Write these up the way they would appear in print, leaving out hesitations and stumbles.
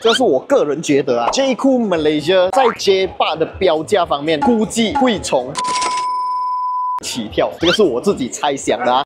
这是我个人觉得啊 ，J-Cool Malaysia 在 J8 的标价方面估计会从起跳，这个是我自己猜想的啊。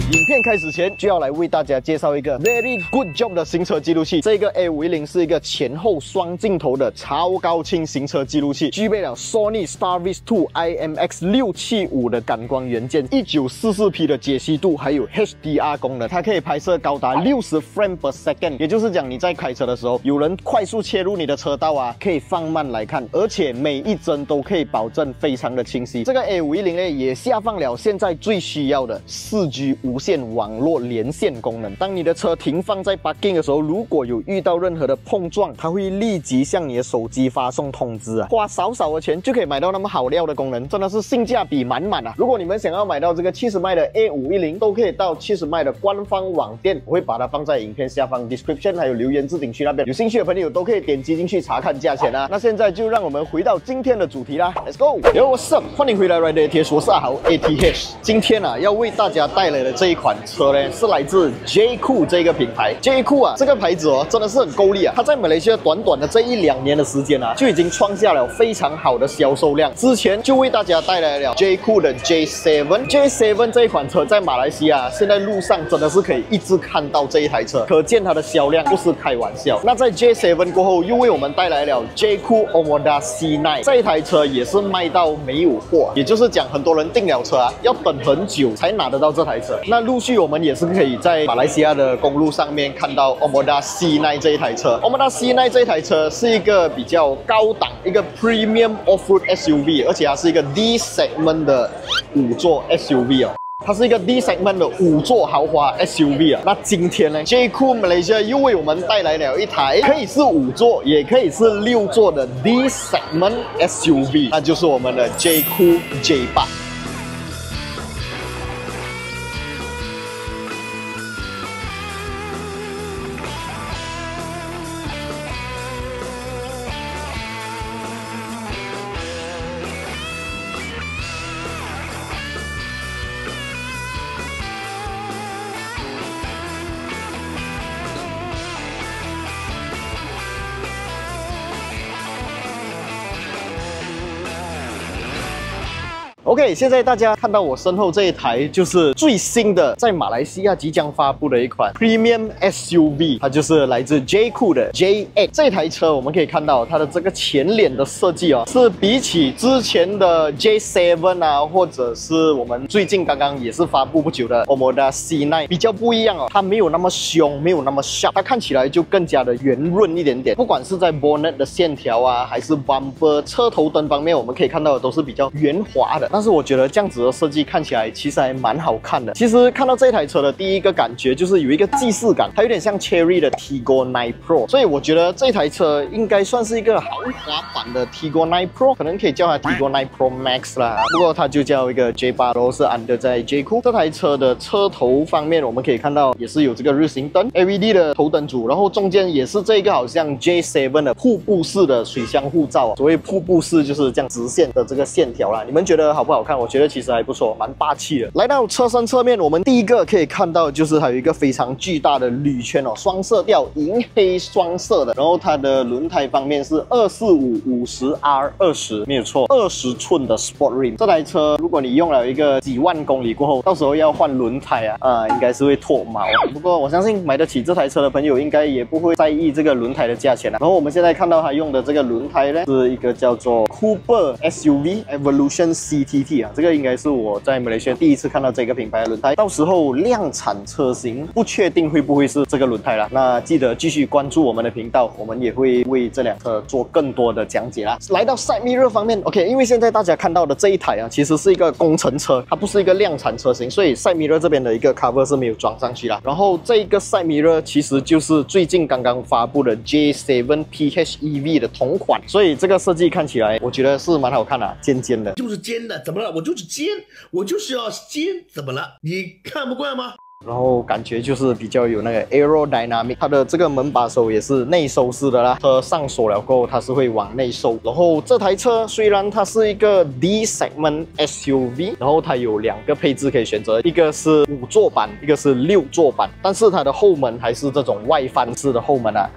影片开始前就要来为大家介绍一个 very good job 的行车记录器。这个 A510是一个前后双镜头的超高清行车记录器，具备了 Sony Starvis 2 IMX675 的感光元件，1944P 的解析度，还有 HDR 功能。它可以拍摄高达60 frame per second， 也就是讲你在开车的时候，有人快速切入你的车道啊，可以放慢来看，而且每一帧都可以保证非常的清晰。这个 A510呢也下放了现在最需要的 4G 无线网络连线功能。当你的车停放在 parking 的时候，如果有遇到任何的碰撞，它会立即向你的手机发送通知啊！花少少的钱就可以买到那么好料的功能，真的是性价比满满啊！如果你们想要买到这个70迈的 A510，都可以到70迈的官方网店，我会把它放在影片下方 description 还有留言置顶区那边，有兴趣的朋友都可以点击进去查看价钱啊！那现在就让我们回到今天的主题啦 ，Let's go！ Yo what's up？ 欢迎回来 Rider ATH， 我是阿豪 ATH。今天啊，要为大家带来的这一款车呢，是来自 J-Cool 这个品牌。J-Cool 啊，这个牌子哦，真的是很够力啊！它在马来西亚短短的这1-2年的时间啊，就已经创下了非常好的销售量。之前就为大家带来了 J-Cool 的 J7 这一款车，在马来西亚现在路上真的是可以一直看到这一台车，可见它的销量不是开玩笑。那在 J7 过后，又为我们带来了 J-Cool Omoda C9， 这一台车也是卖到没有货，也就是讲很多人订了车啊，要等很久才拿得到这台车。那陆续我们也是可以在马来西亚的公路上面看到 Omoda C9 这一台车。Omoda C9 这一台车是一个比较高档、一个 Premium Off-Road SUV， 而且它是一个 D segment 的5座 SUV 哦。它是一个 D segment 的5座豪华 SUV 啊。那今天呢 ，J-Cool Malaysia 又为我们带来了一台可以是5座，也可以是6座的 D segment SUV， 那就是我们的 J-Cool J8。OK， 现在大家看到我身后这一台就是最新的，在马来西亚即将发布的一款 Premium SUV， 它就是来自 J-Cool 的 J8。这台车我们可以看到它的这个前脸的设计哦，是比起之前的 J7 啊，或者是我们最近刚刚也是发布不久的 Omoda C9 比较不一样哦。它没有那么凶，没有那么 sharp， 它看起来就更加的圆润一点点。不管是在 bonnet 的线条啊，还是 bumper 车头灯方面，我们可以看到的都是比较圆滑的。但是我觉得这样子的设计看起来其实还蛮好看的。其实看到这台车的第一个感觉就是有一个既视感，它有点像 Chery 的 Tiggo 9 Pro， 所以我觉得这台车应该算是一个豪华版的 Tiggo 9 Pro， 可能可以叫它 Tiggo 9 Pro Max 啦。不过它就叫一个 J8， 都是 under 在 J-Cool。这台车的车头方面，我们可以看到也是有这个日行灯 LED 的头灯组，然后中间也是这个好像 J7 的瀑布式的水箱护罩。所谓瀑布式就是这样直线的这个线条啦，你们觉得好不好看？我觉得其实还不错，蛮霸气的。来到车身侧面，我们第一个可以看到就是它有一个非常巨大的铝圈哦，双色调，银黑双色的。然后它的轮胎方面是245/50R20，没有错，20寸的 Sport Rim。这台车如果你用了一个几万公里过后，到时候要换轮胎啊，应该是会脱毛。不过我相信买得起这台车的朋友应该也不会在意这个轮胎的价钱啦。然后我们现在看到它用的这个轮胎呢，是一个叫做 Cooper SUV Evolution CTT 啊，这个应该是我在马来西亚第一次看到这个品牌的轮胎。到时候量产车型不确定会不会是这个轮胎啦。那记得继续关注我们的频道，我们也会为这辆车做更多的讲解啦。来到 Side Mirror 方面 ，OK， 因为现在大家看到的这一台啊，其实是一个工程车，它不是一个量产车型，所以 Side Mirror 这边的一个 cover 是没有装上去啦。然后这一个 Side Mirror 其实就是最近刚刚发布的 J7 PHEV 的同款，所以这个设计看起来我觉得是蛮好看的，尖尖的。就是尖的，怎么了？我就是尖，我就是要尖，怎么了？你看不惯吗？然后感觉就是比较有那个 aerodynamic， 它的这个门把手也是内收式的啦，车上锁了过后它是会往内收。然后这台车虽然它是一个 D segment SUV， 然后它有2个配置可以选择，一个是5座版，一个是6座版，但是它的后门还是这种外翻式的后门啊，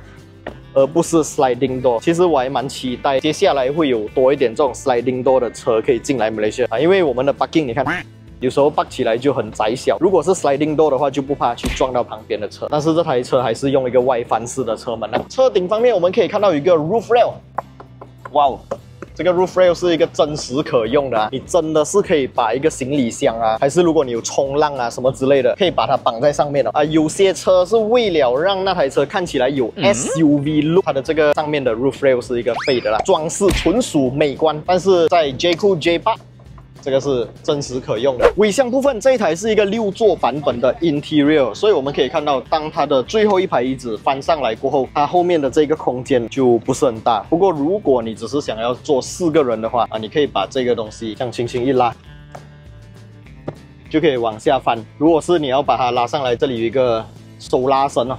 而不是 sliding door。其实我还蛮期待接下来会有多一点这种 sliding door 的车可以进来马来西亚啊，因为我们的 parking 你看。有时候 park 起来就很窄小，如果是 sliding door 的话，就不怕去撞到旁边的车。但是这台车还是用一个外翻式的车门。车顶方面我们可以看到有一个 roof rail， 哇哦！这个 roof rail 是一个真实可用的啊，你真的是可以把一个行李箱啊，还是如果你有冲浪啊什么之类的，可以把它绑在上面的啊。有些车是为了让那台车看起来有 SUV look， 它的这个上面的 roof rail 是一个废的啦，装饰纯属美观。但是在 J-Cool J8。这个是真实可用的。尾箱部分，这一台是一个6座版本的 Interior， 所以我们可以看到，当它的最后一排椅子翻上来过后，它后面的这个空间就不是很大。不过如果你只是想要坐4个人的话啊，你可以把这个东西这样轻轻一拉，就可以往下翻。如果是你要把它拉上来，这里有一个手拉绳哦。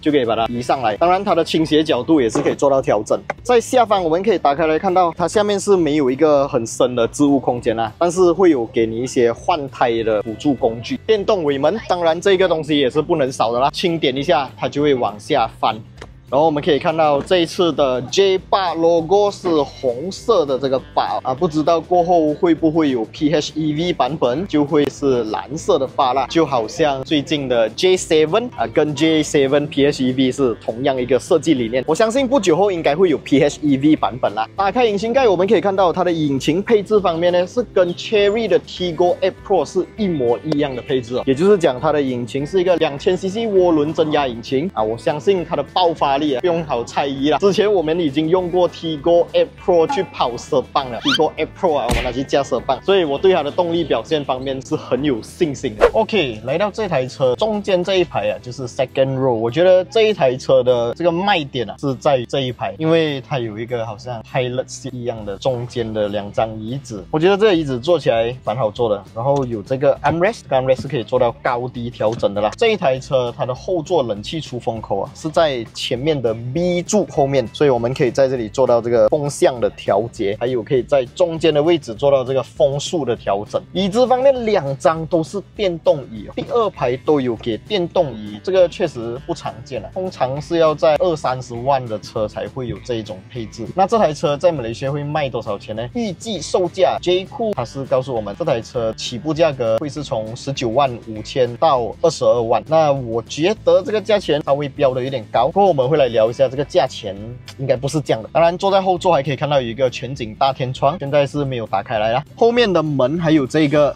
就可以把它移上来，当然它的倾斜角度也是可以做到调整。在下方我们可以打开来看到，它下面是没有一个很深的置物空间啦，但是会有给你一些换胎的辅助工具。电动尾门，当然这个东西也是不能少的啦，轻点一下它就会往下翻。然后我们可以看到这一次的 J8 logo 是红色的这个把啊，不知道过后会不会有 PHEV 版本就会是蓝色的把啦，就好像最近的 J7 啊跟 J7 PHEV 是同样一个设计理念。我相信不久后应该会有 PHEV 版本啦。打开引擎盖，我们可以看到它的引擎配置方面呢是跟 Chery 的 Tiggo 8 Pro 是一模一样的配置哦，也就是讲它的引擎是一个2000cc 涡轮增压引擎啊，我相信它的爆发力不用好猜疑啦。之前我们已经用过 Tiggo 8 Pro 去跑蛇棒了 ，Tiggo 8 Pro 啊，我们拿去加蛇棒，所以我对它的动力表现方面是很有信心的。OK， 来到这台车中间这一排啊，就是 second row， 我觉得这一台车的这个卖点啊是在于这一排，因为它有一个好像 Pilot seat 一样的中间的2张椅子，我觉得这个椅子坐起来蛮好坐的，然后有这个 armrest 是可以做到高低调整的啦。这一台车它的后座冷气出风口啊是在前面的 B 柱后面，所以我们可以在这里做到这个风向的调节，还有可以在中间的位置做到这个风速的调整。椅子方面2张都是电动椅，第2排都有给电动椅，这个确实不常见啊，通常是要在20-30万的车才会有这一种配置。那这台车在马来西亚会卖多少钱呢？预计售价 J-Cool 它是告诉我们这台车起步价格会是从195000到22万，那我觉得这个价钱稍微标的有点高，不过我们会来聊一下这个价钱应该不是这样的。当然坐在后座还可以看到有一个全景大天窗，现在是没有打开来啦。后面的门还有这个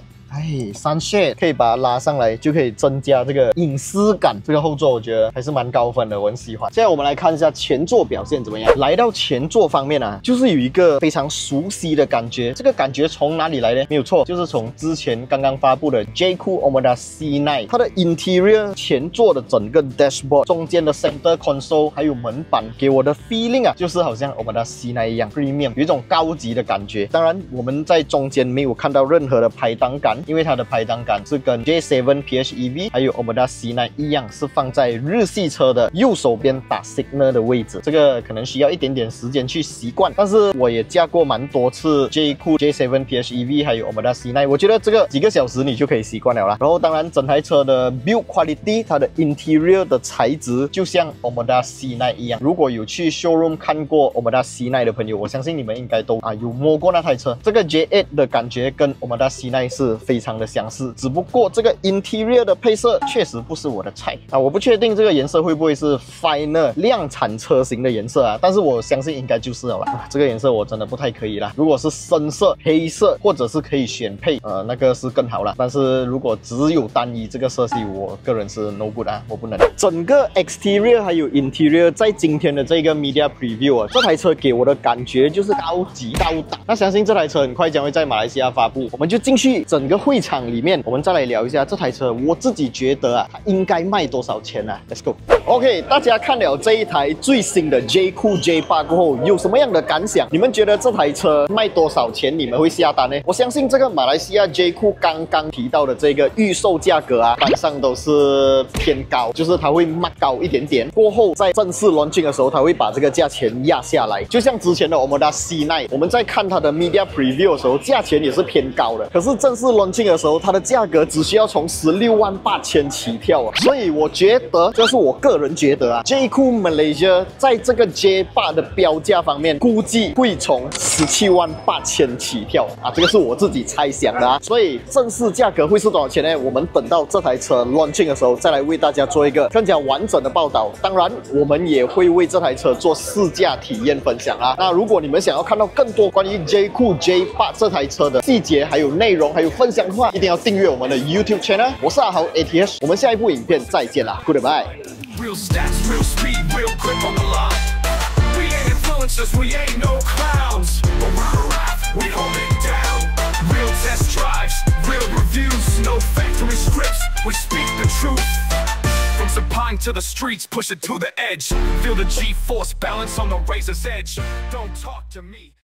sunshade 可以把它拉上来，就可以增加这个隐私感。这个后座我觉得还是蛮高分的，我很喜欢。现在我们来看一下前座表现怎么样。来到前座方面啊，就是有一个非常熟悉的感觉。这个感觉从哪里来呢？没有错，就是从之前刚刚发布的 J-Cool Omoda C9， 它的 Interior 前座的整个 dashboard 中间的 Center Console 还有门板给我的 feeling 啊，就是好像 Omoda C9 一样 Premium， 有一种高级的感觉。当然我们在中间没有看到任何的排档杆，因为它的排档杆是跟 J7 PHEV 还有 Omoda C9 一样，是放在日系车的右手边打 signal 的位置。这个可能需要一点点时间去习惯，但是我也驾过蛮多次 J-Cool J7 PHEV 还有 Omoda C9， 我觉得这个几个小时你就可以习惯了啦。然后当然整台车的 build quality， 它的 interior 的材质就像 Omoda C9 一样。如果有去 showroom 看过 Omoda C9 的朋友，我相信你们应该都有摸过那台车。这个 J8 的感觉跟 Omoda C9 是非常的相似，只不过这个 interior 的配色确实不是我的菜啊！我不确定这个颜色会不会是 final 量产车型的颜色啊，但是我相信应该就是了啦。这个颜色我真的不太可以啦，如果是深色、黑色或者是可以选配，那个是更好啦。但是如果只有单一这个色系，我个人是 no good 啊，我不能。整个 exterior 还有 interior 在今天的这个 media preview 啊，这台车给我的感觉就是高级高档。那相信这台车很快将会在马来西亚发布，我们就进去整个会场里面，我们再来聊一下这台车。我自己觉得啊，它应该卖多少钱啊 ？Let's go。OK， 大家看了这一台最新的 J Cool J8过后，有什么样的感想？你们觉得这台车卖多少钱你们会下单呢？我相信这个马来西亚 J Cool 刚刚提到的这个预售价格啊，单上都是偏高，就是它会卖高一点点。过后在正式 launching 的时候，它会把这个价钱压下来。就像之前的 Omoda C9， 我们在看它的 Media Preview 的时候，价钱也是偏高的。可是正式 launching 的时候，它的价格只需要从168000起跳啊。所以我觉得，这是我个人觉得啊 ，J Cool Malaysia 在这个 J8 的标价方面，估计会从178000起跳啊。这个是我自己猜想的啊。所以正式价格会是多少钱呢？我们等到这台车 launching 的时候，再来为大家做一个更加完整的报道。当然，我们也会为这台车做试驾体验分享啊。那如果你们想要看到更多关于 J Cool J8 这台车的细节、还有内容、还有分享的话，一定要订阅我们的 YouTube channel。我是阿豪 ATH， 我们下一部影片再见啦 ，Goodbye。Real stats, real speed, real grip on the line. We ain't influencers, we ain't no clowns. But we're alive, we hold it down. Real test drives, real reviews, no factory scripts. We speak the truth. From Sapine to the streets, push it to the edge. Feel the G-force balance on the razor's edge. Don't talk to me.